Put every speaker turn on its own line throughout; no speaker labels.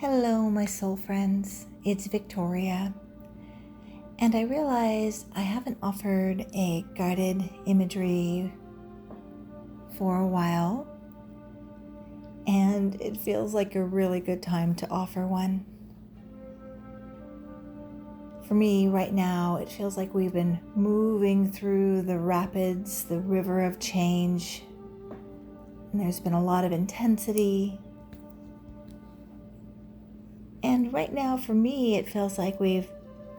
Hello, my soul friends. It's Victoria. And I realize I haven't offered a guided imagery for a while. And it feels like a really good time to offer one. For me, right now, it feels like we've been moving through the rapids, the river of change. And there's been a lot of intensity. And right now, for me, it feels like we've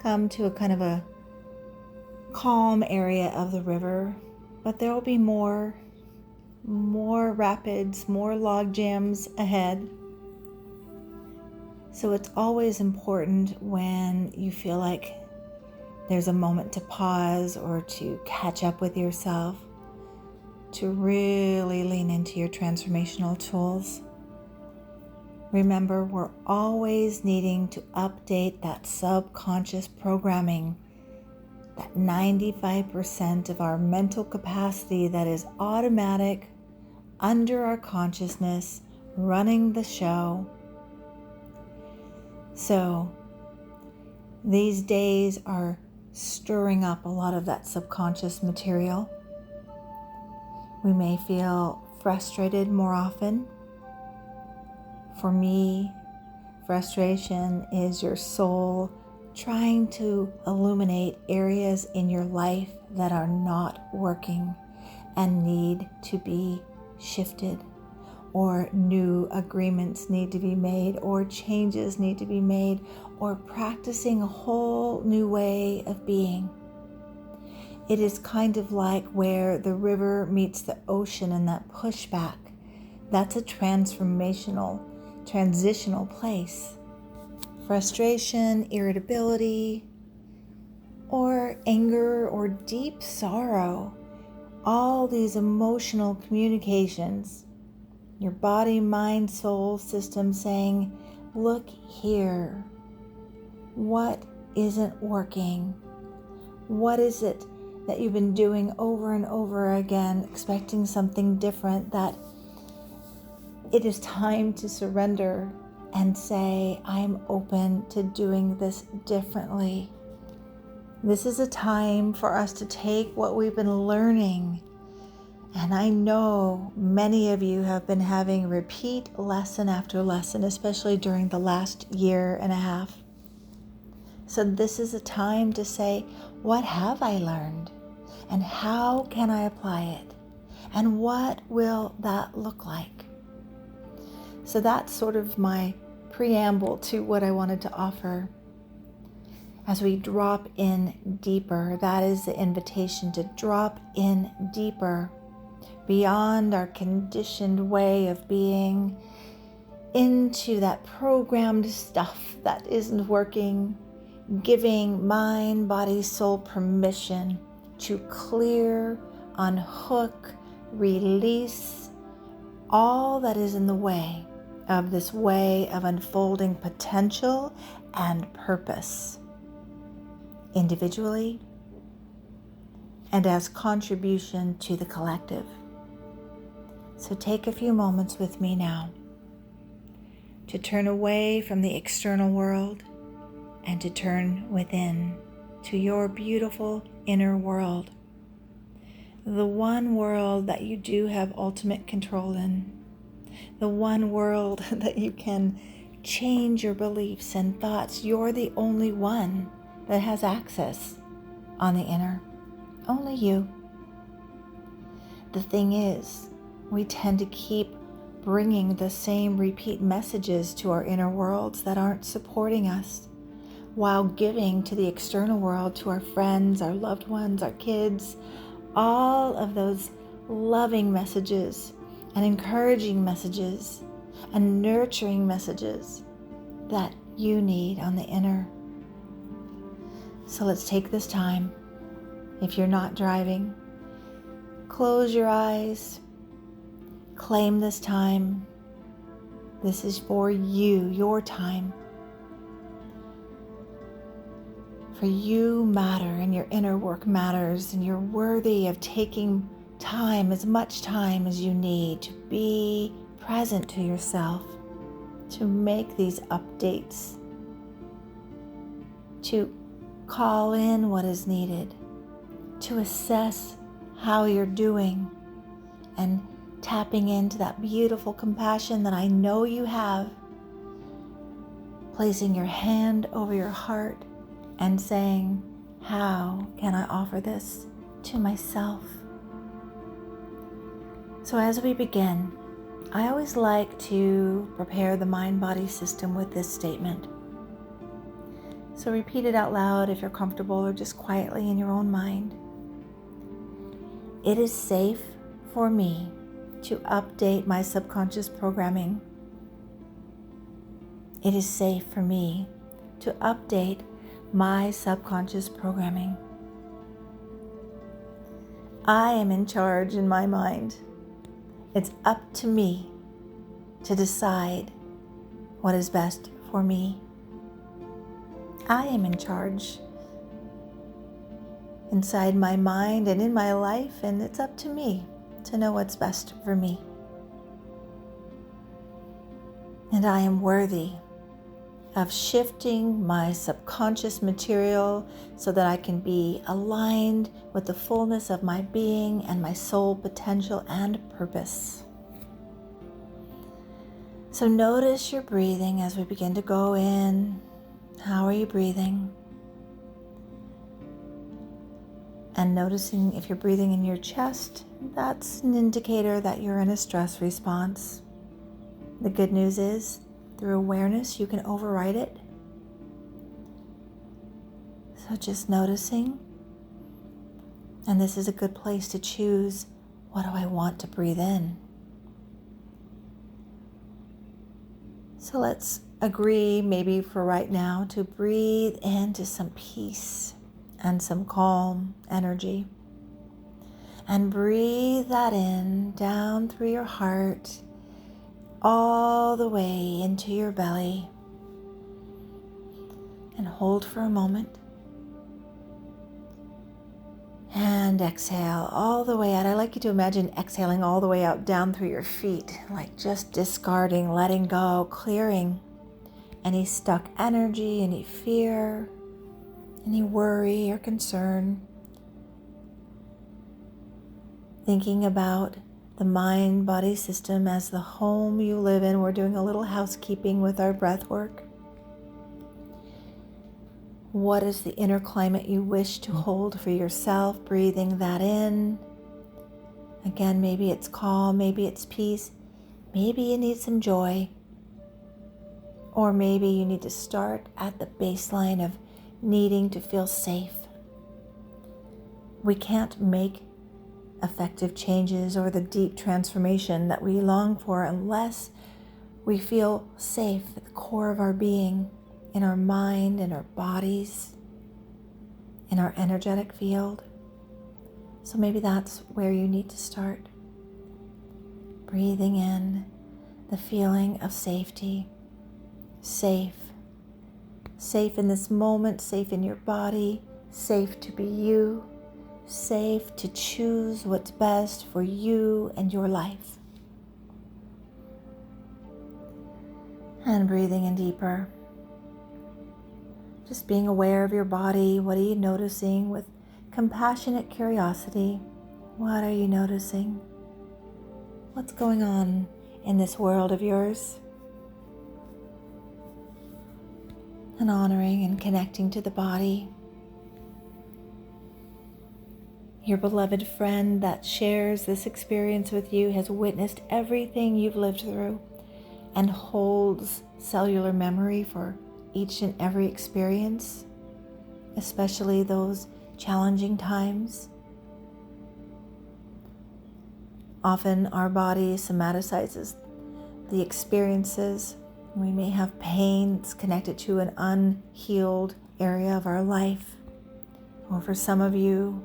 come to a kind of a calm area of the river, but there will be more rapids, more log jams ahead. So it's always important when you feel like there's a moment to pause or to catch up with yourself, to really lean into your transformational tools. Remember, we're always needing to update that subconscious programming, that 95% of our mental capacity that is automatic, under our consciousness, running the show. So these days are stirring up a lot of that subconscious material. We may feel frustrated more often. For me, frustration is your soul trying to illuminate areas in your life that are not working and need to be shifted, or new agreements need to be made, or changes need to be made, or practicing a whole new way of being. It is kind of like where the river meets the ocean and that pushback. That's a transitional place. Frustration, irritability, or anger, or deep sorrow. All these emotional communications. Your body, mind, soul system saying, look here. What isn't working? What is it that you've been doing over and over again, expecting something different, that it is time to surrender and say, I'm open to doing this differently. This is a time for us to take what we've been learning. And I know many of you have been having repeat lesson after lesson, especially during the last year and a half. So this is a time to say, what have I learned? And how can I apply it? And what will that look like? So that's sort of my preamble to what I wanted to offer. As we drop in deeper, that is the invitation to drop in deeper, beyond our conditioned way of being, into that programmed stuff that isn't working, giving mind, body, soul permission to clear, unhook, release all that is in the way of this way of unfolding potential and purpose, individually and as contribution to the collective. So take a few moments with me now to turn away from the external world and to turn within to your beautiful inner world, the one world that you do have ultimate control in, the one world that you can change your beliefs and thoughts. You're the only one that has access on the inner, only you. The thing is, we tend to keep bringing the same repeat messages to our inner worlds that aren't supporting us, while giving to the external world, to our friends, our loved ones, our kids, all of those loving messages and encouraging messages and nurturing messages that you need on the inner. So let's take this time. If you're not driving, close your eyes, claim this time. This is for you, your time. For you matter, and your inner work matters, and you're worthy of taking time, as much time as you need, to be present to yourself, to make these updates, to call in what is needed, to assess how you're doing, and tapping into that beautiful compassion that I know you have, placing your hand over your heart and saying, how can I offer this to myself? So as we begin, I always like to prepare the mind-body system with this statement. So repeat it out loud if you're comfortable, or just quietly in your own mind. It is safe for me to update my subconscious programming. It is safe for me to update my subconscious programming. I am in charge in my mind. It's up to me to decide what is best for me. I am in charge inside my mind and in my life, and it's up to me to know what's best for me. And I am worthy of shifting my subconscious material so that I can be aligned with the fullness of my being and my soul potential and purpose. So notice your breathing as we begin to go in. How are you breathing? And noticing if you're breathing in your chest, that's an indicator that you're in a stress response. The good news is, through awareness, you can override it. So just noticing. And this is a good place to choose, what do I want to breathe in? So let's agree, maybe for right now, to breathe into some peace and some calm energy. And breathe that in down through your heart, all the way into your belly, and hold for a moment, and exhale all the way out. I like you to imagine exhaling all the way out down through your feet, like just discarding, letting go, clearing any stuck energy, any fear, any worry or concern. Thinking about the mind-body system as the home you live in. We're doing a little housekeeping with our breath work. What is the inner climate you wish to hold for yourself? Breathing that in. Again, maybe it's calm, maybe it's peace, maybe you need some joy, or maybe you need to start at the baseline of needing to feel safe. We can't make effective changes or the deep transformation that we long for unless we feel safe at the core of our being, in our mind, in our bodies, in our energetic field. So maybe that's where you need to start. Breathing in the feeling of safety, safe in this moment, safe in your body, safe to be you, safe to choose what's best for you and your life. And breathing in deeper. Just being aware of your body. What are you noticing with compassionate curiosity? What are you noticing? What's going on in this world of yours? And honoring and connecting to the body. Your beloved friend that shares this experience with you has witnessed everything you've lived through and holds cellular memory for each and every experience, especially those challenging times. Often our body somatizes the experiences. We may have pain that's connected to an unhealed area of our life, or for some of you,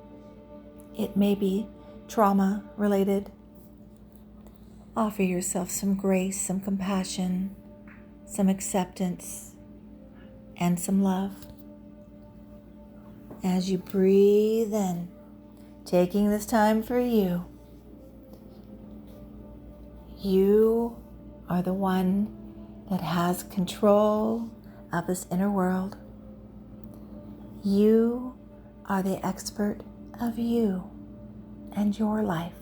it may be trauma related. Offer yourself some grace, some compassion, some acceptance, and some love. As you breathe in, taking this time for you. You are the one that has control of this inner world. You are the expert of you and your life.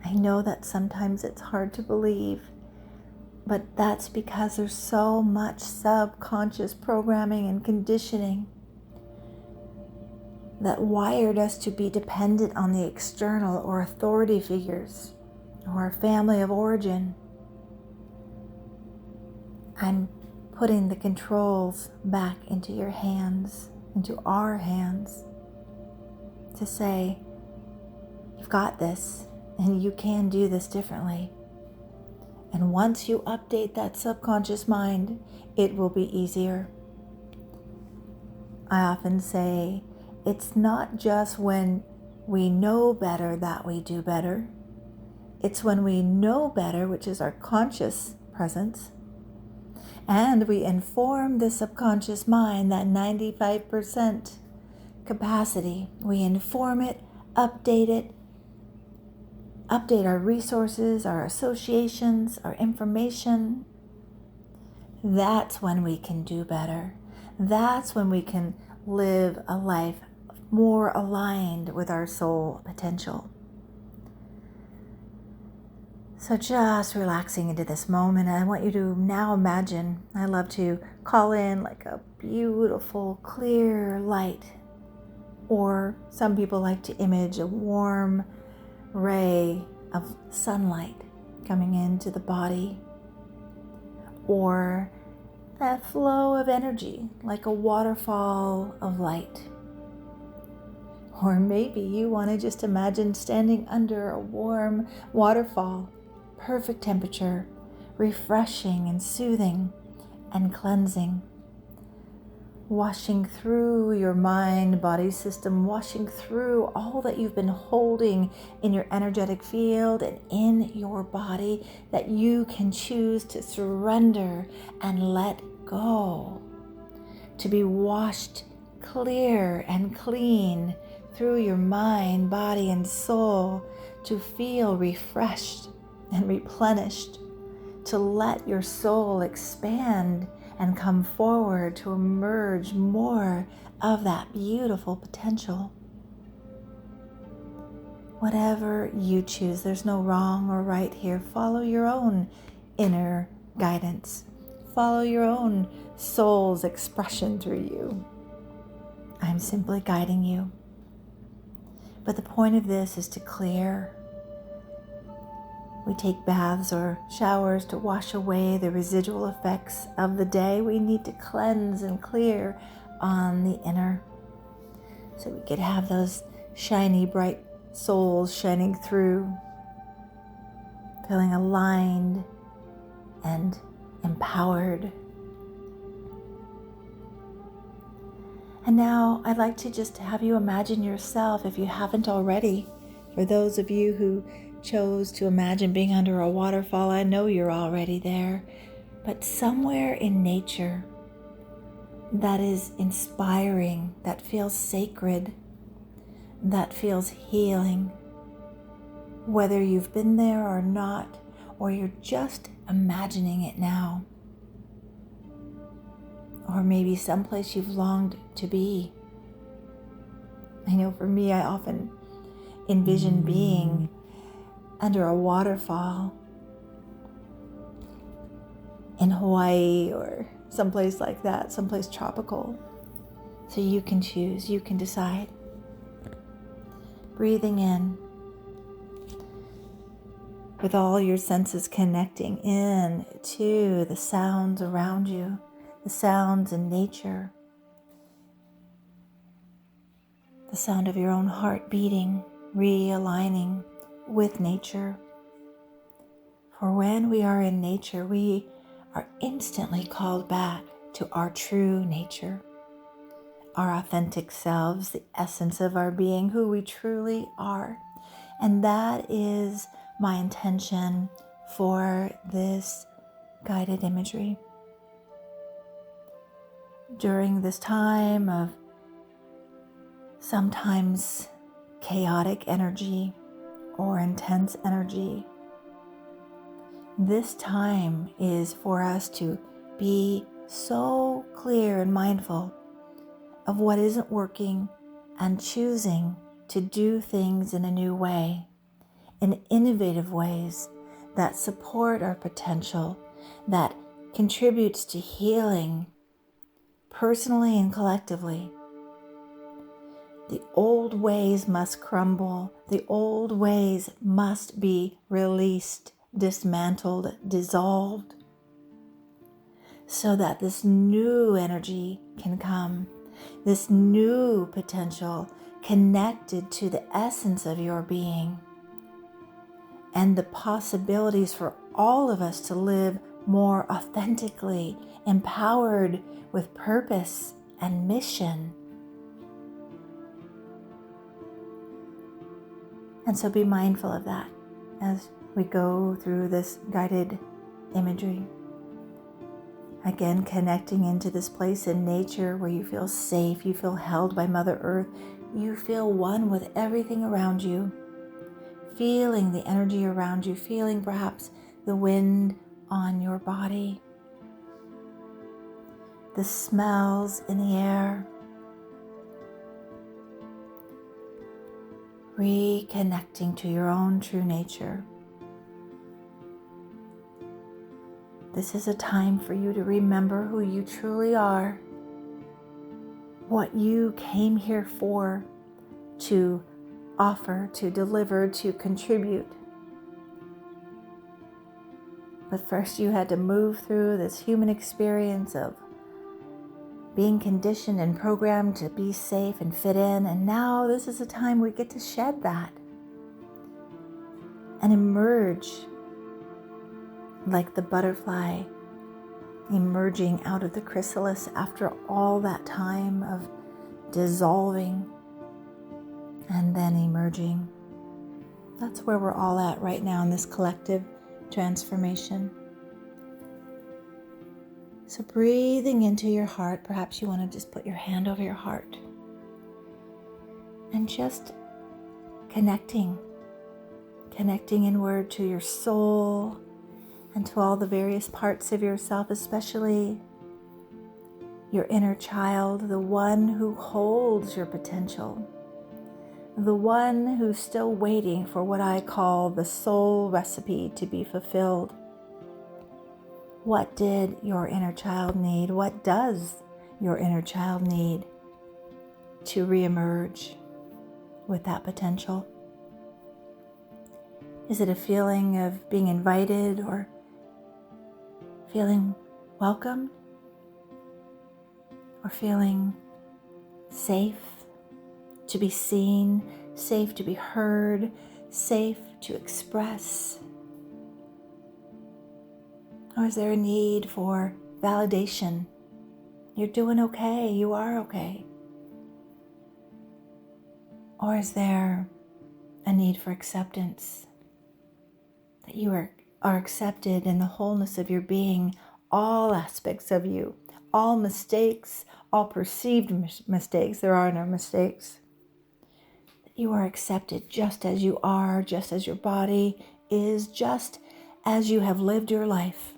I know that sometimes it's hard to believe, but that's because there's so much subconscious programming and conditioning that wired us to be dependent on the external or authority figures or our family of origin. I'm putting the controls back into your hands, into our hands, to say, you've got this and you can do this differently. And once you update that subconscious mind, it will be easier. I often say, it's not just when we know better that we do better. It's when we know better, which is our conscious presence, and we inform the subconscious mind, that 95% capacity. We inform it, update our resources, our associations, our information. That's when we can do better. That's when we can live a life more aligned with our soul potential. So just relaxing into this moment, I want you to now imagine, I love to call in like a beautiful, clear light, or some people like to image a warm ray of sunlight coming into the body, or a flow of energy like a waterfall of light. Or maybe you want to just imagine standing under a warm waterfall, perfect temperature, refreshing and soothing and cleansing, washing through your mind, body system, washing through all that you've been holding in your energetic field and in your body that you can choose to surrender and let go, to be washed clear and clean through your mind, body, and soul, to feel refreshed and replenished, to let your soul expand and come forward to emerge more of that beautiful potential. Whatever you choose, there's no wrong or right here. Follow your own inner guidance. Follow your own soul's expression through you. I'm simply guiding you. But the point of this is to clear. We take baths or showers to wash away the residual effects of the day. We need to cleanse and clear on the inner, so we could have those shiny, bright souls shining through, feeling aligned and empowered. And now I'd like to just have you imagine yourself, if you haven't already. For those of you who chose to imagine being under a waterfall, I know you're already there, but somewhere in nature that is inspiring, that feels sacred, that feels healing. Whether you've been there or not, or you're just imagining it now, or maybe someplace you've longed to be. I know for me, I often envision being under a waterfall in Hawaii or someplace like that, someplace tropical. So you can choose, you can decide. Breathing in with all your senses connecting in to the sounds around you, the sounds in nature, the sound of your own heart beating, realigning with nature. For when we are in nature, we are instantly called back to our true nature, our authentic selves, the essence of our being, who we truly are. And that is my intention for this guided imagery. During this time of sometimes chaotic energy or intense energy, This time is for us to be so clear and mindful of what isn't working and choosing to do things in a new way, in innovative ways that support our potential, that contributes to healing personally and collectively. The old ways must crumble. The old ways must be released, dismantled, dissolved, so that this new energy can come, this new potential connected to the essence of your being, and the possibilities for all of us to live more authentically, empowered with purpose and mission. And so be mindful of that as we go through this guided imagery. Again, connecting into this place in nature where you feel safe, you feel held by Mother Earth, you feel one with everything around you, feeling the energy around you, feeling perhaps the wind on your body, the smells in the air. Reconnecting to your own true nature. This is a time for you to remember who you truly are, what you came here for, to offer, to deliver, to contribute. But first you had to move through this human experience of being conditioned and programmed to be safe and fit in, and now this is a time we get to shed that and emerge like the butterfly emerging out of the chrysalis after all that time of dissolving and then emerging. That's where we're all at right now in this collective transformation. So breathing into your heart, perhaps you want to just put your hand over your heart and just connecting inward to your soul and to all the various parts of yourself, especially your inner child, the one who holds your potential, the one who's still waiting for what I call the soul recipe to be fulfilled. What did your inner child need? What does your inner child need to reemerge with that potential? Is it a feeling of being invited or feeling welcomed? Or feeling safe to be seen, safe to be heard, safe to express? Or is there a need for validation? You're doing okay, you are okay. Or is there a need for acceptance? That you are accepted in the wholeness of your being, all aspects of you, all mistakes, all perceived mistakes. There are no mistakes. That you are accepted just as you are, just as your body is, just as you have lived your life,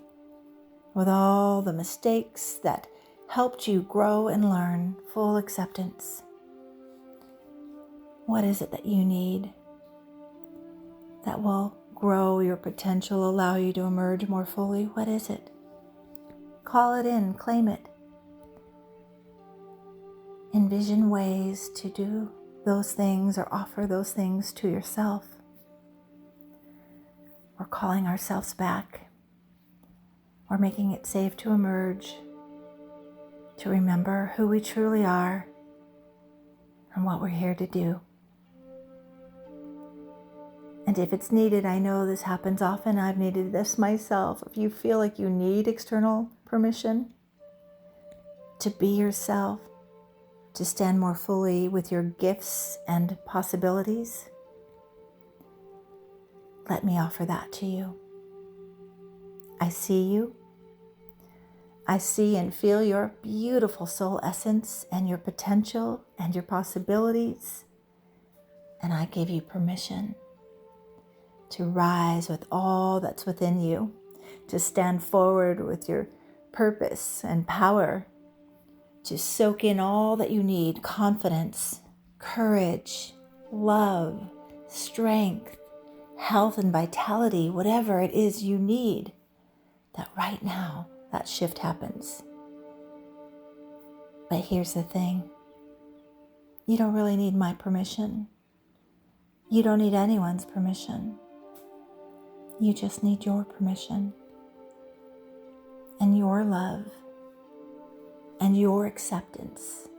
with all the mistakes that helped you grow and learn, full acceptance. What is it that you need that will grow your potential, allow you to emerge more fully? What is it? Call it in, claim it. Envision ways to do those things or offer those things to yourself. We're calling ourselves back. We're making it safe to emerge, to remember who we truly are and what we're here to do. And if it's needed, I know this happens often, I've needed this myself. If you feel like you need external permission to be yourself, to stand more fully with your gifts and possibilities, let me offer that to you. I see you. I see and feel your beautiful soul essence and your potential and your possibilities. And I give you permission to rise with all that's within you, to stand forward with your purpose and power, to soak in all that you need: confidence, courage, love, strength, health and vitality, whatever it is you need, that right now that shift happens. But here's the thing. You don't really need my permission. You don't need anyone's permission. You just need your permission and your love and your acceptance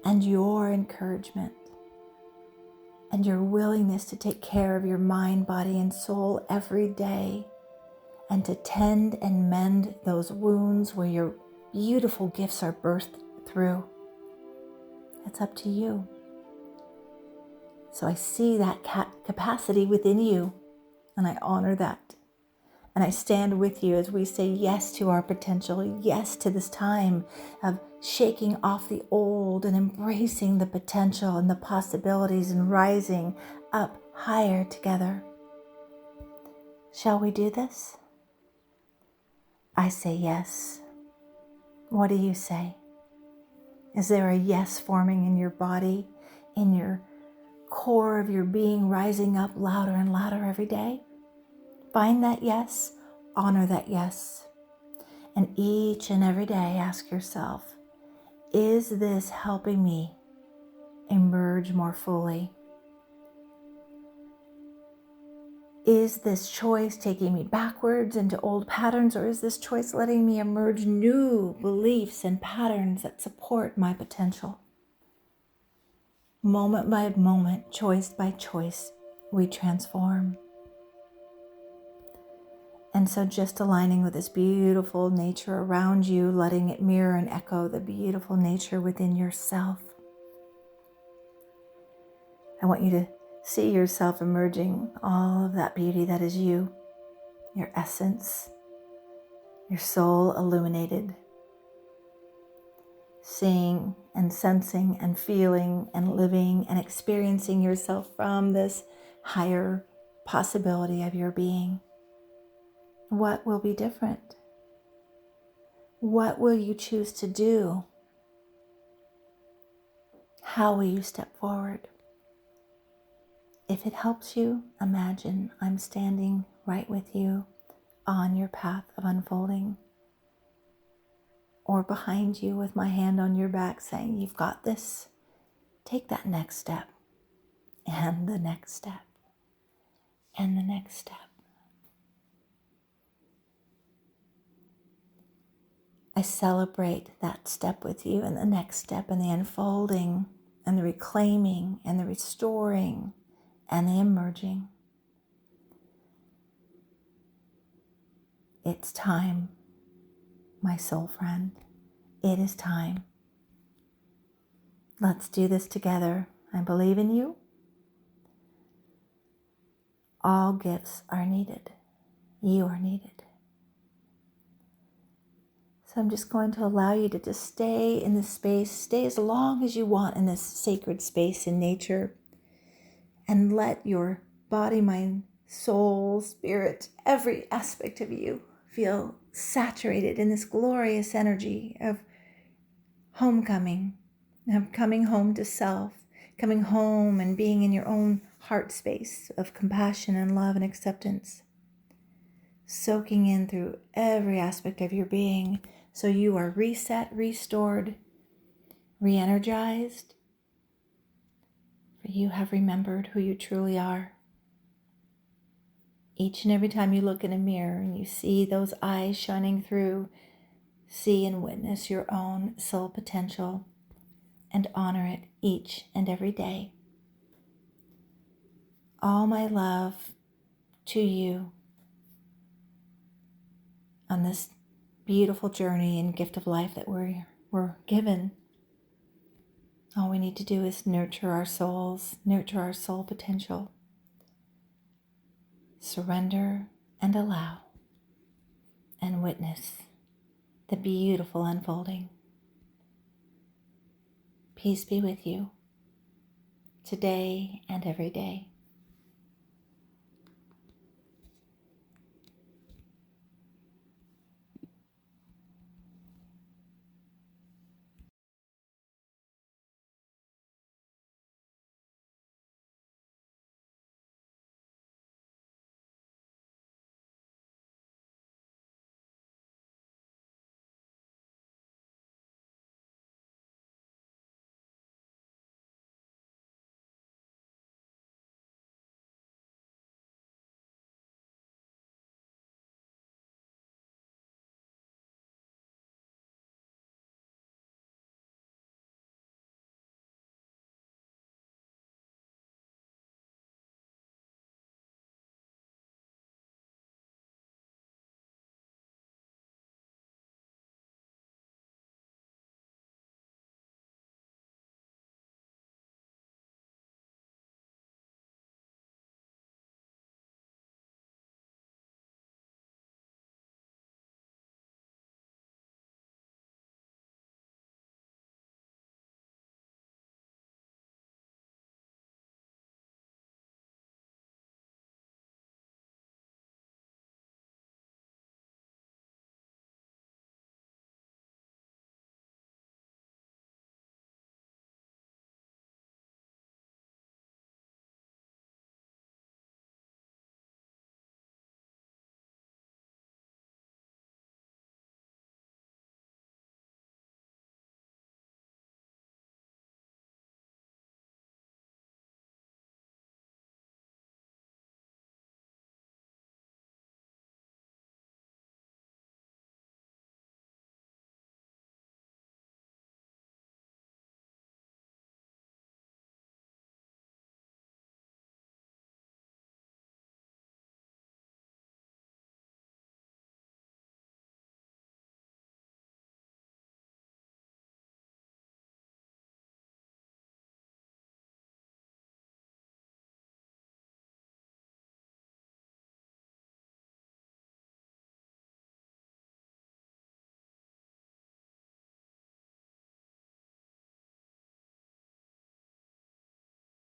and your encouragement and your willingness to take care of your mind, body, and soul every day, and to tend and mend those wounds where your beautiful gifts are birthed through. It's up to you. So I see that capacity within you, and I honor that. And I stand with you as we say yes to our potential, yes to this time of shaking off the old and embracing the potential and the possibilities and rising up higher together. Shall we do this? I say yes. What do you say? Is there a yes forming in your body, in your core of your being, rising up louder and louder every day? Find that yes, honor that yes, and each and every day ask yourself, is this helping me emerge more fully? Is this choice taking me backwards into old patterns, or is this choice letting me emerge new beliefs and patterns that support my potential? Moment by moment, choice by choice, we transform. And so just aligning with this beautiful nature around you, letting it mirror and echo the beautiful nature within yourself. I want you to see yourself emerging all of that beauty that is you, your essence, your soul illuminated, seeing and sensing and feeling and living and experiencing yourself from this higher possibility of your being. What will be different? What will you choose to do? How will you step forward? If it helps you, imagine I'm standing right with you on your path of unfolding, or behind you with my hand on your back saying, you've got this. Take that next step, and the next step, and the next step. I celebrate that step with you, and the next step, and the unfolding, and the reclaiming, and the restoring, and the emerging. It's time, my soul friend. It is time. Let's do this together. I believe in you. All gifts are needed. You are needed. So I'm just going to allow you to just stay in this space, stay as long as you want in this sacred space in nature, and let your body, mind, soul, spirit, every aspect of you feel saturated in this glorious energy of homecoming, of coming home to self, coming home and being in your own heart space of compassion and love and acceptance, soaking in through every aspect of your being so you are reset, restored, re-energized, for you have remembered who you truly are. Each and every time you look in a mirror and you see those eyes shining through, see and witness your own soul potential and honor it each and every day. All my love to you on this beautiful journey and gift of life that we're given. All we need to do is nurture our souls, nurture our soul potential, surrender and allow, and witness the beautiful unfolding. Peace be with you today and every day.